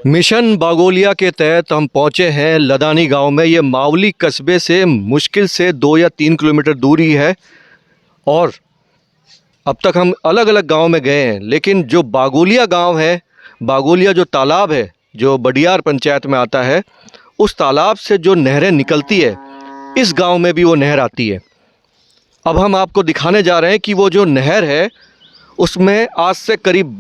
Mission बागोलिया के तहत हम पहुंचे हैं लदानी गांव में। ये मावली कस्बे से मुश्किल से 2 या 3 किलोमीटर दूरी है और अब तक हम अलग अलग गांव में गए हैं, लेकिन जो बागोलिया गांव है, बागोलिया जो तालाब है जो बडियार पंचायत में आता है, उस तालाब से जो नहरें निकलती है इस गांव में भी वो नहर आती है। अब हम आपको दिखाने जा रहे हैं कि वो जो नहर है उसमें आज से करीब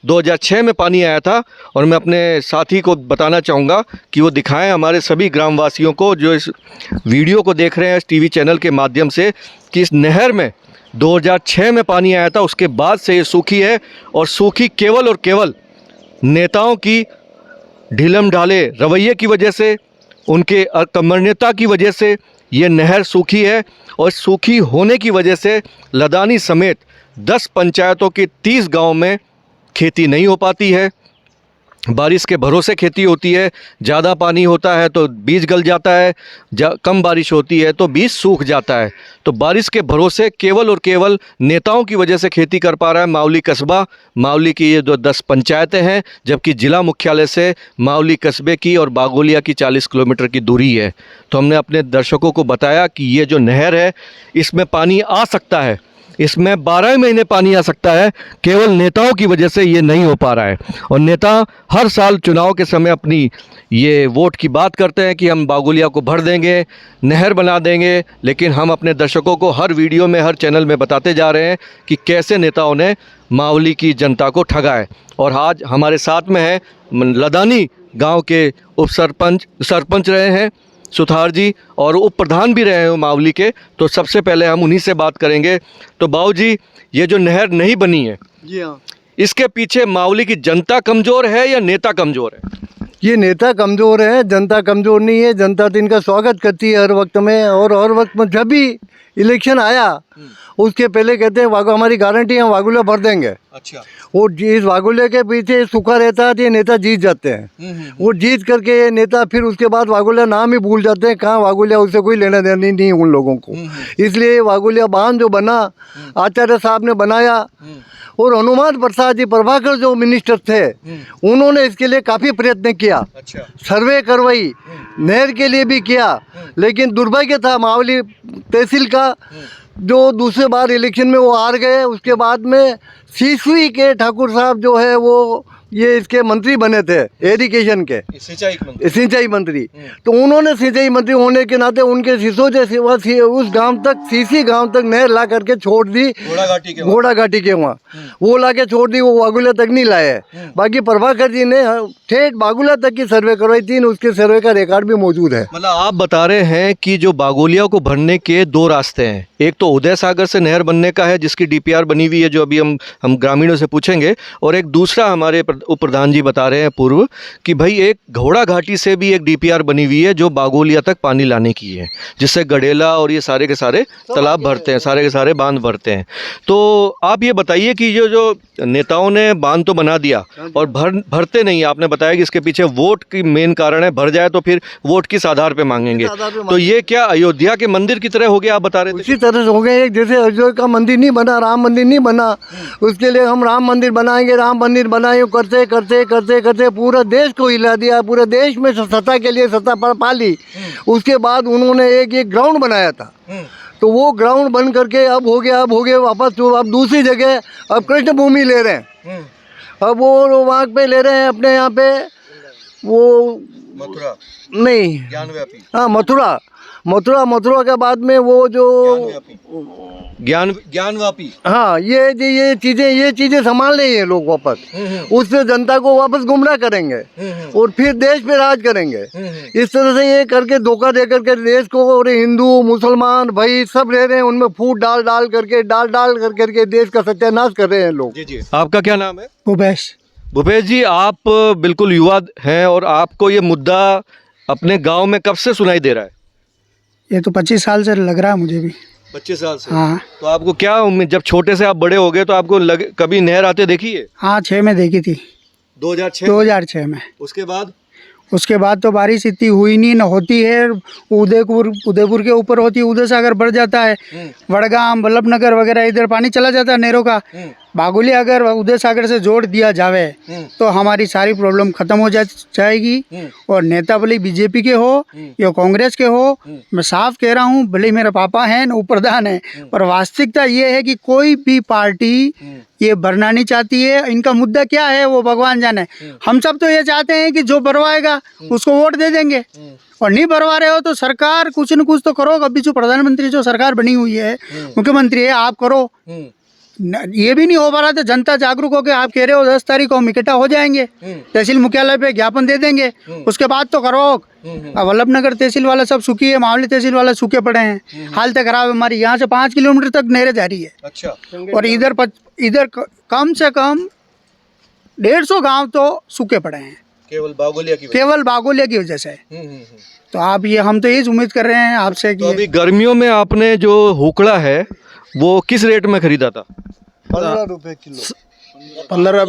2006 में पानी आया था। और मैं अपने साथी को बताना चाहूँगा कि वो दिखाएं हमारे सभी ग्रामवासियों को जो इस वीडियो को देख रहे हैं इस टीवी चैनल के माध्यम से कि इस नहर में 2006 में पानी आया था, उसके बाद से ये सूखी है और सूखी केवल और केवल नेताओं की ढीलम ढाले रवैये की वजह से, उनके अकर्मण्यता की वजह से ये नहर सूखी है। और सूखी होने की वजह से लदानी समेत 10 पंचायतों की 30 गांव में खेती नहीं हो पाती है। बारिश के भरोसे खेती होती है, ज़्यादा पानी होता है तो बीज गल जाता है, कम बारिश होती है तो बीज सूख जाता है। तो बारिश के भरोसे केवल और केवल नेताओं की वजह से खेती कर पा रहा है मावली कस्बा। मावली की ये जो 10 पंचायतें हैं, जबकि ज़िला मुख्यालय से मावली कस्बे की और बागोलिया की 40 किलोमीटर की दूरी है। तो हमने अपने दर्शकों को बताया कि ये जो नहर है इसमें पानी आ सकता है, इसमें 12 महीने पानी आ सकता है, केवल नेताओं की वजह से ये नहीं हो पा रहा है। और नेता हर साल चुनाव के समय अपनी ये वोट की बात करते हैं कि हम बागोलिया को भर देंगे, नहर बना देंगे, लेकिन हम अपने दर्शकों को हर वीडियो में, हर चैनल में बताते जा रहे हैं कि कैसे नेताओं ने मावली की जनता को ठगा है। और आज हमारे साथ में है लदानी गाँव के सरपंच रहे हैं सुथार जी, और उप प्रधान भी रहे हैं मावली के। तो सबसे पहले हम उन्हीं से बात करेंगे। तो बाबू जी, ये जो नहर नहीं बनी है, जी हाँ, इसके पीछे मावली की जनता कमज़ोर है या नेता कमज़ोर है? ये नेता कमज़ोर है, जनता कमज़ोर नहीं है। जनता तो इनका स्वागत करती है हर वक्त में, और हर वक्त में जब भी इलेक्शन आया उसके पहले कहते हैं हमारी गारंटी है, हम वागुला भर देंगे। अच्छा। और इस वागुले के पीछे सूखा रहता है तो ये नेता जीत जाते हैं। वो जीत करके ये नेता फिर उसके बाद वागुला नाम ही भूल जाते हैं। कहाँ वागुलिया, उससे कोई लेना देना नहीं उन लोगों को। इसलिए वागुलिया बांध जो बना, आचार्य साहब ने बनाया, और हनुमान प्रसाद जी प्रभाकर जो मिनिस्टर थे उन्होंने इसके लिए काफ़ी प्रयत्न किया। अच्छा। सर्वे करवाई, नहर के लिए भी किया, लेकिन दुर्भाग्य था मावली तहसील का जो दूसरे बार इलेक्शन में वो हार गए। उसके बाद में सीसवी के ठाकुर साहब जो है वो ये इसके मंत्री बने थे, एजुकेशन के सिंचाई मंत्री। तो उन्होंने सिंचाई मंत्री होने के नाते उनके सिसोजे से उस गांव तक, सीसी गांव तक नहर ला करके छोड़ दी, घोड़ा घाटी के वहाँ वो ला के छोड़ दी। वो बागुला तक नहीं लाए। बाकी प्रभाकर जी ने ठेठ बागुला तक की सर्वे करवाई थी, उसके सर्वे का रिकॉर्ड भी मौजूद है। मतलब आप बता रहे हैं कि जो बागोलिया को भरने के 2 रास्ते हैं, एक तो उदय सागर से नहर बनने का है जिसकी DPR बनी हुई है, जो अभी हम ग्रामीणों से पूछेंगे, और एक दूसरा हमारे उप प्रधान जी बता रहे हैं पूर्व कि भाई एक घोड़ा घाटी से भी एक DPR बनी हुई है जो बागोलिया तक पानी लाने की है, जिससे गडेला और ये सारे के सारे तालाब भरते हैं, सारे के सारे बांध भरते हैं। तो आप ये बताइए कि ये जो नेताओं ने बांध तो बना दिया और भरते नहीं, आपने बताया कि इसके पीछे वोट की मेन कारण है, भर जाए तो फिर वोट किस आधार पे मांगेंगे। तो ये क्या अयोध्या के मंदिर की तरह हो गया, आप बता रहे थे? उसी तरह से हो गए। जैसे अयोध्या का मंदिर नहीं बना, राम मंदिर नहीं बना, उसके लिए हम राम मंदिर बनाएंगे, राम मंदिर बनाए, करते करते करते करते पूरा देश को हिला दिया। पूरे देश में सत्ता के लिए सत्ता पर पाली। उसके बाद उन्होंने एक ग्राउंड बनाया था, तो वो ग्राउंड बन करके अब हो गया वापस। तो अब दूसरी जगह अब कृष्ण भूमि ले रहे हैं। अब वो वहाँ पे ले रहे हैं अपने यहाँ पे, वो मथुरा नहीं, ज्ञानव्यापी, हाँ मथुरा के बाद में वो जो ज्ञानवापी, हाँ ये चीजें संभाल रहे हैं लोग वापस। उससे जनता को वापस गुमराह करेंगे और फिर देश पे राज करेंगे। इस तरह से ये करके धोखा दे करके देश को, और हिंदू मुसलमान भाई सब रह रहे हैं उनमें फूट डाल करके देश का सत्यानाश कर रहे हैं लोग। जी। आपका क्या नाम है? भूपेश जी, आप बिल्कुल युवा हैं और आपको ये मुद्दा अपने गांव में कब से सुनाई दे रहा है? ये तो 25 साल से लग रहा है मुझे भी। 25 साल से? हाँ। तो आपको क्या उम्मीद, जब छोटे से आप बड़े हो गए तो आपको कभी नहर आते देखी है? हाँ, 6 में देखी थी। 2006 में। उसके बाद तो बारिश इतनी हुई नहीं, न होती है। उदयपुर के ऊपर होती है, उदय सागर बढ़ जाता है, वड़गाम, बल्लभनगर वगैरह इधर पानी चला जाता है नहरों का। बागुली अगर उदय सागर से जोड़ दिया जावे तो हमारी सारी प्रॉब्लम खत्म हो जाएगी। और नेता भले बीजेपी के हो या कांग्रेस के हो, मैं साफ कह रहा हूँ, भले मेरे पापा हैं उप प्रधान है, पर वास्तविकता ये है कि कोई भी पार्टी ये भरना नहीं चाहती है। इनका मुद्दा क्या है वो भगवान जाने। हम सब तो ये चाहते हैं कि जो भरवाएगा उसको वोट दे देंगे, और नहीं भरवा रहे हो तो सरकार कुछ न कुछ तो करो। अभी जो प्रधानमंत्री जो सरकार बनी हुई है, मुख्यमंत्री है, आप करो। ये भी नहीं हो पा रहा तो जनता जागरूक होकर आप कह रहे हो 10 तारीख को हम इकट्ठा हो जाएंगे, तहसील मुख्यालय पे ज्ञापन दे देंगे, उसके बाद तो करो। अब वल्लभनगर तहसील वाला सब सूखी है, मावली तहसील वाला सूखे पड़े हैं, हालत खराब है हमारी। यहाँ से 5 किलोमीटर तक नहरें जा रही है। अच्छा। और इधर कम से कम 150 गाँव तो सूखे पड़े हैं केवल बागोलिया की वजह से। तो आप ये हम तो ये उम्मीद कर रहे हैं आपसे कि तो अभी गर्मियों में आपने जो हुकड़ा है वो किस रेट में खरीदा था? 15 रुपए किलो। 15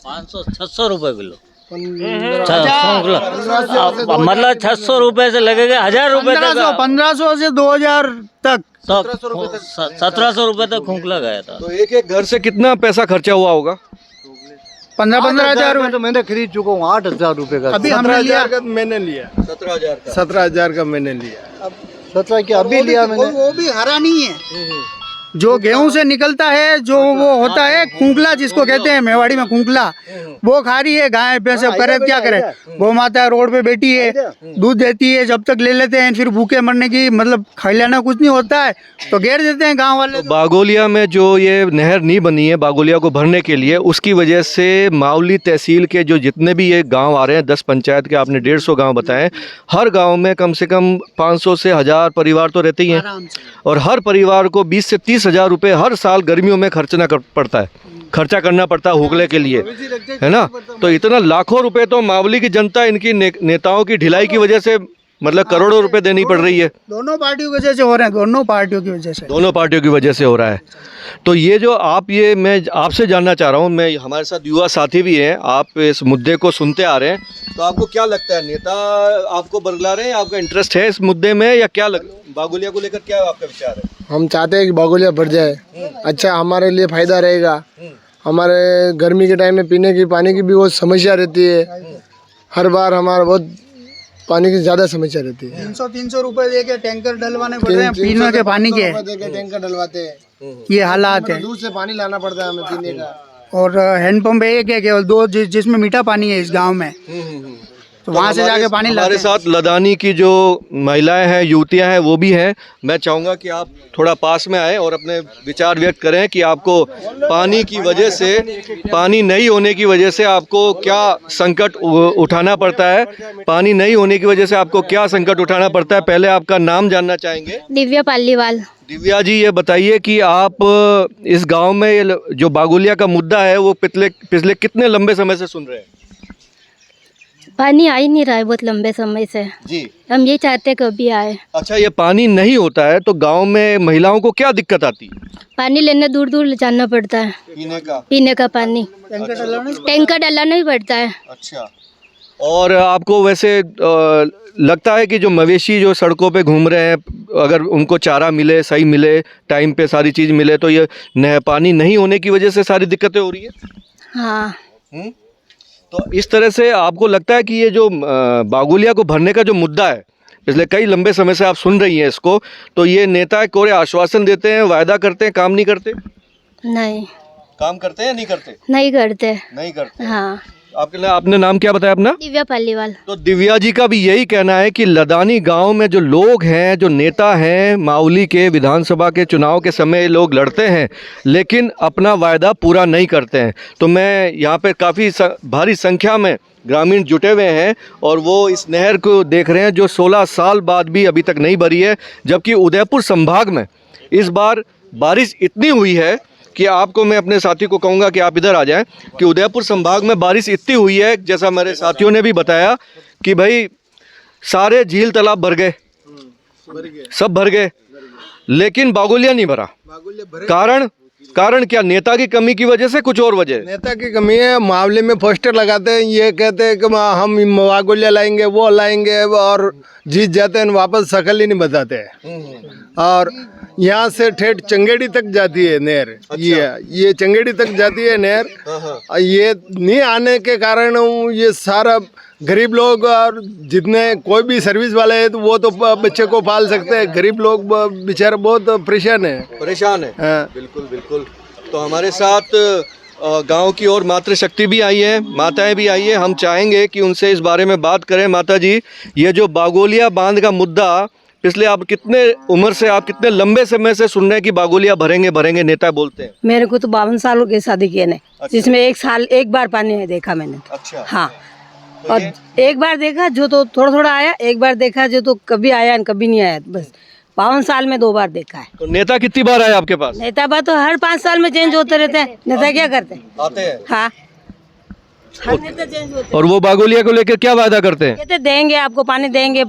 500-600 रुपए किलो। मतलब 600 रुपए से लगेगा 1000 रुपए तक। 1500 से 2000 तक 1700 रुपए तक खूंखला गया था। तो एक घर से कितना पैसा खर्चा हुआ होगा? 15-15 हजार रुपए तो मैंने खरीद चुका हूँ। 8,000 रुपए का। अभी हमने लिया, मैंने लिया 17,000 का मैंने लिया। 17 की अभी लिया मैंने। वो भी हरा नहीं है, जो गेहूं से निकलता है, जो वो होता है खूंखला जिसको कहते हैं मेवाड़ी में खूंखला, वो खा रही है गाय भैंस। करे क्या करे, गौ माता रोड पे बैठी है, दूध देती है, जब तक ले लेते हैं फिर भूखे मरने की मतलब खिलाना कुछ नहीं होता है तो घेर देते हैं गांव वाले। तो बागोलिया में जो ये नहर नहीं बनी है बागोलिया को भरने के लिए, उसकी वजह से मावली तहसील के जो जितने भी ये गाँव आ रहे हैं, 10 पंचायत के आपने 150 गाँव बताएं, हर गाँव में कम से कम 500 से 1000 परिवार तो रहते ही हैं, और हर परिवार को 20 से 30 हजार रुपये हर साल गर्मियों में खर्चा करना पड़ता है हुकले के लिए, है ना। तो इतना लाखों रुपए तो मावली की जनता इनकी नेताओं की ढिलाई की वजह से मतलब करोड़ों रुपए देनी पड़ रही है। दोनों पार्टियों की वजह से हो रहे हैं, दोनों पार्टियों की वजह से हो रहा है। तो ये जो मैं आपसे जानना चाह रहा हूँ, मैं हमारे साथ युवा साथी भी हैं, आप इस मुद्दे को सुनते आ रहे हैं, तो आपको क्या लगता है नेता आपको बरगला रहे हैं? आपका इंटरेस्ट है इस मुद्दे में या क्या बागोलिया को लेकर क्या आपका विचार है? हम चाहते हैं कि बागोलिया बढ़ जाए, अच्छा हमारे लिए फायदा रहेगा। हमारे गर्मी के टाइम में पीने की पानी की भी बहुत समस्या रहती है, हर बार हमारा बहुत पानी की ज़्यादा समस्या रहती है। 300 रुपए दे के टैंकर डलवाने पड़ रहे हैं पीने के पानी के, टैंकर डलवाते हैं, ये हालात है। दूर से पानी लाना पड़ता है हमें पीने का। और हैंडपंप एक है केवल 2 जिसमें मीठा पानी है इस गांव में, तो वहाँ से जाके पानी लाते हैं। हमारे साथ लदानी की जो महिलाएं हैं, युवतियां हैं, वो भी हैं। मैं चाहूँगा कि आप थोड़ा पास में आएँ और अपने विचार व्यक्त करें कि आपको पानी की वजह से, पानी नहीं होने की वजह से आपको क्या संकट उठाना पड़ता है, पानी नहीं होने की वजह से आपको क्या संकट उठाना पड़ता है। पहले आपका नाम जानना चाहेंगे। दिव्या पालीवाल। दिव्या जी, ये बताइए कि आप इस गांव में जो बागोलिया का मुद्दा है वो पिछले कितने लंबे समय से सुन रहे हैं? पानी आ ही नहीं रहा है बहुत लंबे समय से जी। हम यही चाहते हैं कभी आए। अच्छा, ये पानी नहीं होता है तो गांव में महिलाओं को क्या दिक्कत आती है? पानी लेने दूर दूर जाना पड़ता है, पीने का पानी टैंकर डलाना ही पड़ता है। अच्छा, और आपको वैसे लगता है कि जो मवेशी जो सड़कों पे घूम रहे हैं, अगर उनको चारा मिले, सही मिले, टाइम पे सारी चीज़ मिले, तो ये पानी नहीं होने की वजह से सारी दिक्कतें हो रही है? हाँ। तो इस तरह से आपको लगता है कि ये जो बागोलिया को भरने का जो मुद्दा है, पिछले कई लंबे समय से आप सुन रही हैं इसको, तो ये नेता कोरे आश्वासन देते हैं, वायदा करते हैं, काम नहीं करते? नहीं। काम करते हैं या नहीं करते? नहीं करते। नहीं करते। हाँ। आपने नाम क्या बताया अपना? दिव्या पालीवाल। तो दिव्या जी का भी यही कहना है कि लदानी गांव में जो लोग हैं, जो नेता हैं, मावली के विधानसभा के चुनाव के समय लोग लड़ते हैं लेकिन अपना वायदा पूरा नहीं करते हैं। तो मैं यहाँ पे काफ़ी भारी संख्या में ग्रामीण जुटे हुए हैं और वो इस नहर को देख रहे हैं जो 16 साल बाद भी अभी तक नहीं भरी है, जबकि उदयपुर संभाग में इस बार बारिश इतनी हुई है कि आपको, मैं अपने साथी को कहूँगा कि आप इधर आ जाएं, कि उदयपुर संभाग में बारिश इतनी हुई है, जैसा मेरे साथियों ने भी बताया कि भाई सारे झील तालाब भर गए, सब भर गए, लेकिन बागोलिया नहीं भरा। कारण कारण क्या, नेता की कमी की वजह से, कुछ और वजह? नेता की कमी है। मुहावले में पोस्टर लगाते हैं, ये कहते हैं कि हम बागोलिया लाएंगे, वो लाएंगे, और जीत जाते हैं, वापस शकल ही नहीं बताते हैं। और यहाँ से ठेठ चंगेड़ी तक जाती है नहर। ये चंगेड़ी तक जाती है नहर। ये नहीं आने के कारण ये सारा गरीब लोग, और जितने कोई भी सर्विस वाले हैं तो वो तो बच्चे को पाल सकते हैं, गरीब लोग बेचारे बहुत परेशान है। हाँ। बिल्कुल बिल्कुल। तो हमारे साथ गांव की और मातृशक्ति भी आई है, माताएं भी आई है। हम चाहेंगे कि उनसे इस बारे में बात करें। माता जी, ये जो बागोलिया बांध का मुद्दा, पिछले आप कितने उम्र से, आप कितने लंबे समय से सुन रहे हैं कि बागोलिया भरेंगे, नेता बोलते हैं? मेरे को तो 52 साल हो गए शादी किए ने। जिसमें एक बार पानी नहीं देखा मैंने तो। अच्छा। हाँ, और एक बार देखा जो तो थोड़ा थोड़ा आया, एक बार देखा जो तो कभी आया कभी नहीं आया। बस 52 साल में 2 बार देखा है। तो नेता कितनी बार आए आपके पास? नेता बात तो हर 5 साल में चेंज होते रहते हैं। नेता क्या करते हैं? आते हैं। हाँ, हर नेता चेंज होते हैं। और वो बागोलिया को लेकर क्या वादा करते हैं? कहते देंगे आपको, पानी देंगे,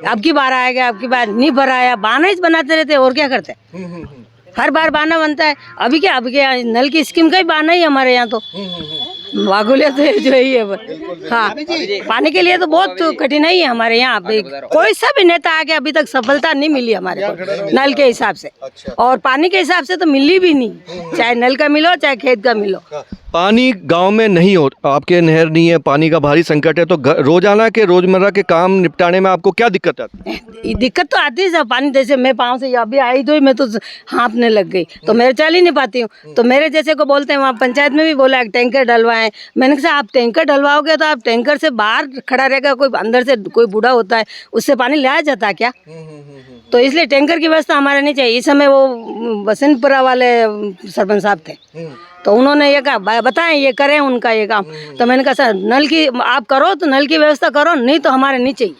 अब की बार आएगा, अब की बार नहीं भरा आया, बहाना ही बनाते रहते हैं। और क्या करते हैं? हर बार बहाना बनता है। अभी क्या नल की स्कीम का ही बहाना ही हमारे यहाँ तो। बागोलिया तो जो ही है वो। हाँ, पानी के लिए तो बहुत कठिनाई है हमारे यहाँ। कोई सा भी नेता आके अभी तक सफलता नहीं मिली हमारे को नल के हिसाब से। और पानी के हिसाब से तो मिली भी नहीं, चाहे नल का मिलो चाहे खेत का मिलो। पानी गांव में नहीं हो, आपके नहर नहीं है, पानी का भारी संकट है, तो रोजाना के रोजमर्रा के काम निपटाने में आपको क्या दिक्कत आती है? दिक्कत तो आती है सब। पानी जैसे मैं पाँव से अभी आई तो मैं तो हाँफने लग गई, तो मैं चल ही नहीं पाती हूँ। तो मेरे जैसे को बोलते हैं, वहाँ पंचायत में भी बोला टैंकर डलवाएं। मैंने कहा आप टैंकर डलवाओगे तो आप टैंकर से बाहर खड़ा रहेगा, कोई अंदर से कोई बूढ़ा होता है, उससे पानी लाया जाता है क्या? तो इसलिए टैंकर की व्यवस्था हमारे नहीं चाहिए। इस समय वो बसंतपुरा वाले सरपंच साहब थे, तो उन्होंने ये कहा बताएं ये करें उनका ये काम। तो मैंने कहा सर नल की आप करो तो नल की व्यवस्था करो, नहीं तो हमारे नहीं चाहिए।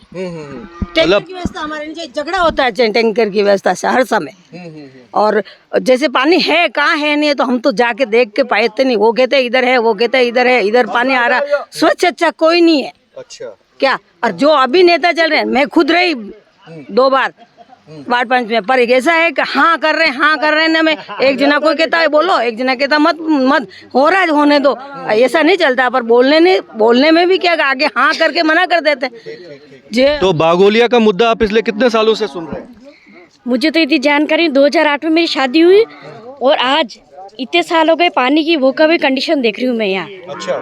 टैंकर की व्यवस्था हमारे नहीं चाहिए। झगड़ा होता है टैंकर की व्यवस्था से हर समय। और जैसे पानी है कहाँ है नहीं है, तो हम तो जाके देख के पाते नहीं। वो कहते इधर है, वो कहते इधर है, इधर पानी आ रहा, स्वच्छ अच्छा कोई नहीं है। अच्छा। क्या? और जो अभी नेता चल रहे हैं, मैं खुद रही 2 बार वार्ड पंच में, पर ऐसा है कि हाँ कर रहे हैं ना। मैं एक जना कोई कहता है बोलो, एक जना कहता मत हो रहा है होने दो। ऐसा नहीं चलता। पर बोलने में भी क्या आगे हाँ करके मना कर देते हैं। तो बागोलिया का मुद्दा आप पिछले कितने सालों से सुन रहे हैं? मुझे तो इतनी जानकारी, 2008 में मेरी शादी हुई और आज इतने साल हो गए पानी की वो कभी कंडीशन देख रही हूँ मैं यहाँ। अच्छा।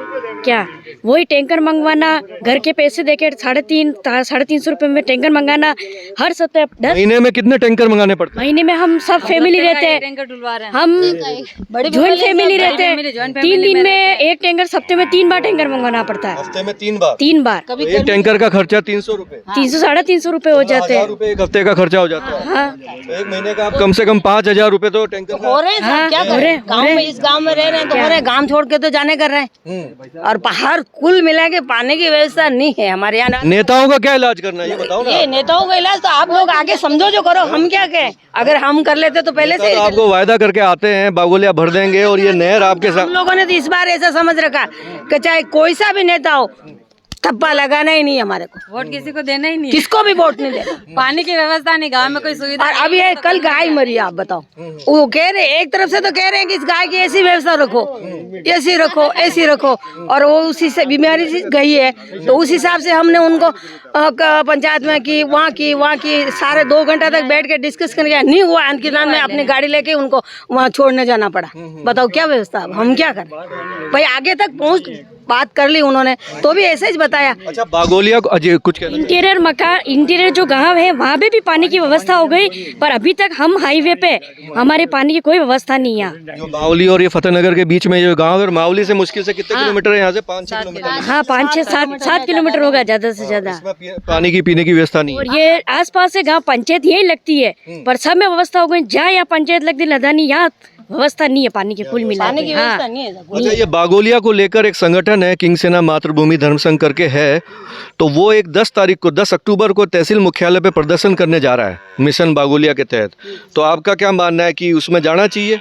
क्या वही टैंकर मंगवाना, घर के पैसे देके 350 रुपए में टैंकर मंगाना, हर सप्ताह 10 महीने में कितने टैंकर मंगाने पड़ते हैं? महीने में हम सब फैमिली रहते हैं, हम जॉइंट फैमिली रहते हैं। 3 दिन में एक टैंकर, हफ्ते में 3 बार टैंकर मंगवाना पड़ता है। हफ्ते में 3 बार? 3 बार। तो एक टैंकर का खर्चा 300 रुपए, 300-350 रुपए हो जाते हैं। ₹1000 एक हफ्ते का खर्चा हो जाता है। हाँ, तो एक महीने का आप कम से कम 5000 रुपए तो टैंकर का। हो रहे हैं। क्या कर रहे हैं? गाँव में, इस गाँव में रह रहे हैं तो हो रहे हैं, गाँव छोड़ के तो जाने कर रहे हैं। और बाहर कुल मिला के पानी की व्यवस्था नहीं है हमारे यहाँ। नेताओं का क्या इलाज करना है ये बताओ ना। ये नेताओं का इलाज तो आप लोग आगे समझो जो करो, हम क्या कहें? अगर हम कर लेते तो पहले से ही आपको वायदा करके आते हैं बागोलिया भर देंगे और ये नहर आपके साथ। हम लोगों ने तो इस बार ऐसा समझ रखा कि चाहे कोई सा भी नेता हो, थप्पा लगाना ही नहीं हमारे को, वोट किसी को देना ही नहीं, किसको भी वोट नहीं देना। पानी की व्यवस्था नहीं, गांव में कोई सुविधा। और अब ये कल गाय मरी, आप बताओ। वो कह रहे एक तरफ से तो कह रहे हैं कि इस गाय की ऐसी व्यवस्था रखो, ऐसी रखो, और वो उसी से बीमारी से गई है। तो उस हिसाब से हमने उनको पंचायत में की, वहाँ की सारे 2 घंटा तक बैठ के डिस्कस करके नहीं हुआ। अंकिलान में अपनी गाड़ी लेके उनको वहाँ छोड़ने जाना पड़ा। बताओ क्या व्यवस्था, हम क्या करें भाई? आगे तक पहुँच बात कर ली उन्होंने तो भी ऐसे ही बताया। अच्छा, बागोलिया को अजय कुछ कहना? इंटीरियर जो गांव है वहाँ पे भी पानी की व्यवस्था हो गई, पर अभी तक हम हाईवे पे हमारे पानी की कोई व्यवस्था नहीं है। जो मावली और ये फतेहनगर के बीच में जो गांव है, मावली से मुश्किल से कितने किलोमीटर है यहाँ से? 5-6 किलोमीटर। हाँ, 5-6-7 किलोमीटर होगा ज्यादा से ज्यादा। पानी की पीने की व्यवस्था नहीं है। और ये आसपास से गांव पंचायत यही लगती है, पर सब में व्यवस्था हो गई। जहाँ यहाँ पंचायत लगती लदानी, यहाँ व्यवस्था नहीं है पानी की कुल मिला के। हाँ। अच्छा, ये बागोलिया को लेकर एक संगठन है किंग सेना मातृभूमि धर्म संघ करके है, तो वो एक 10 अक्टूबर को तहसील मुख्यालय पे प्रदर्शन करने जा रहा है मिशन बागोलिया के तहत। तो आपका क्या मानना है कि उसमें जाना चाहिए?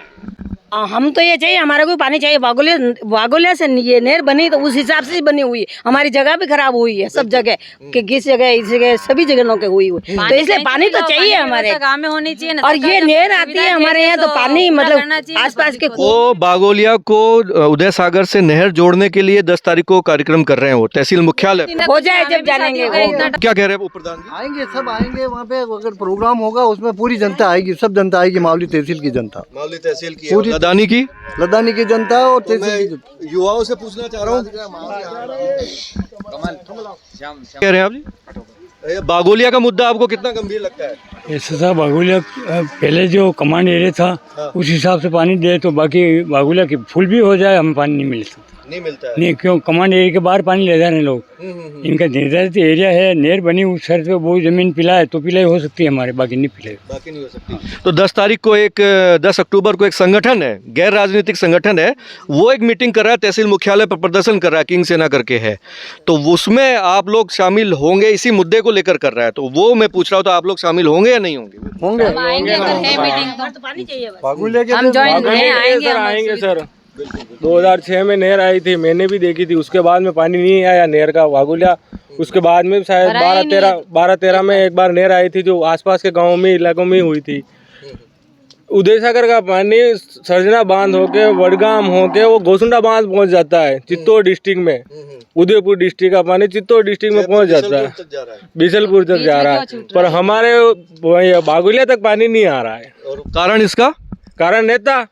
हम तो ये चाहिए, हमारे को पानी चाहिए। बागोलिया से ये नहर बनी तो उस हिसाब से बनी हुई है। हमारी जगह भी खराब हुई है, सब जगह कि किस जगह, इस जगह, सभी जगहों के हुई तो इसलिए पानी तो चाहिए हमारे गाँव में होनी चाहिए ना। और ये नहर आती है हमारे यहाँ तो पानी मतलब आसपास के वो बागोलिया को उदय सागर से नहर जोड़ने के लिए 10 तारीख को कार्यक्रम कर रहे हैं, वो तहसील मुख्यालय हो जाए जब जानेंगे। क्या कह रहे हैं प्रधान जी? आएंगे, सब आएंगे वहाँ पे। अगर प्रोग्राम होगा उसमें पूरी जनता आएगी, सब जनता आएगी, मावली तहसील की जनता, मावली तहसील की, पूरी लदानी की, लदानी की जनता और तहसील की। युवाओं से पूछना चाह रहा हूँ, कह रहे हैं आप जी, ये बागोलिया का मुद्दा आपको कितना गंभीर लगता है? ऐसा था बागोलिया पहले जो कमांड एरिया था उस हिसाब से पानी दे तो बाकी बागोलिया की फुल भी हो जाए हमें पानी नहीं मिलता है। नहीं, क्यों कमांड एरिया के बाहर पानी ले जा रहे हैं लोग। इनका निर्धारित एरिया है, नहर बनी उस शर्त पे वो जमीन पिलाए तो पिलाई हो सकती है हमारे, बाकी नहीं पिलाई, बाकी नहीं हो सकती। तो 10 तारीख को 10 अक्टूबर को एक संगठन है, गैर राजनीतिक संगठन है, वो एक मीटिंग कर रहा है तहसील मुख्यालय पर, प्रदर्शन कर रहा है, किंग सेना करके है, तो उसमें आप लोग शामिल होंगे, इसी मुद्दे को लेकर कर रहा है, तो वो मैं पूछ रहा हूँ, तो आप लोग शामिल होंगे या नहीं होंगे? होंगे, आएंगे सर। 2006 में नहर आई थी, मैंने भी देखी थी, उसके बाद में पानी नहीं आया नहर का बागोलिया। उसके बाद में शायद 12-13 में एक बार नहर आई थी जो आसपास के गाँव में, इलाकों में हुई थी। उदय सागर का पानी सरजना बांध होके, वडगाम होके वो गोसुंडा बांध पहुंच जाता है चित्तौड़ डिस्ट्रिक्ट में। उदयपुर डिस्ट्रिक्ट का पानी चित्तौड़ डिस्ट्रिक्ट में पहुंच जाता है, बीसलपुर तक जा रहा है, पर हमारे बागोलिया तक पानी नहीं आ रहा है। और कारण इसका? कारण नेता,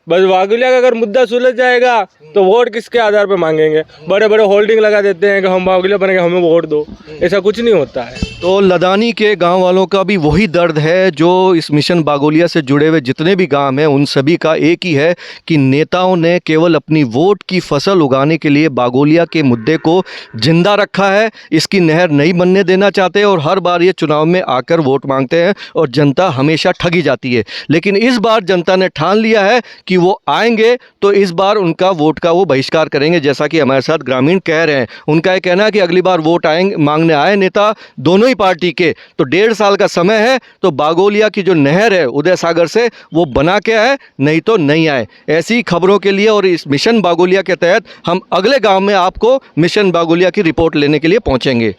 बस बागोलिया का अगर मुद्दा सुलझ जाएगा तो वोट किसके आधार पर मांगेंगे? बड़े बड़े होल्डिंग लगा देते हैं कि हम बागोलिया बनेंगे, हमें वोट दो, ऐसा कुछ नहीं होता है। तो लदानी के गांव वालों का भी वही दर्द है जो इस मिशन बागोलिया से जुड़े हुए जितने भी गांव हैं, उन सभी का एक ही है कि नेताओं ने केवल अपनी वोट की फसल उगाने के लिए बागोलिया के मुद्दे को जिंदा रखा है। इसकी नहर नहीं बनने देना चाहते और हर बार ये चुनाव में आकर वोट मांगते हैं और जनता हमेशा ठगी जाती है। लेकिन इस बार जनता ने ठान लिया है कि वो आएंगे तो इस बार उनका वोट का वो बहिष्कार करेंगे, जैसा कि हमारे साथ ग्रामीण कह रहे हैं। उनका ये कहना है कि अगली बार वोट आएंगे, मांगने आए नेता दोनों ही पार्टी के, तो 1.5 साल का समय है, तो बागोलिया की जो नहर है उदय सागर से वो बना के आए, नहीं तो नहीं आए। ऐसी खबरों के लिए और इस मिशन बागोलिया के तहत हम अगले गांव में आपको मिशन बागोलिया की रिपोर्ट लेने के लिए पहुंचेंगे।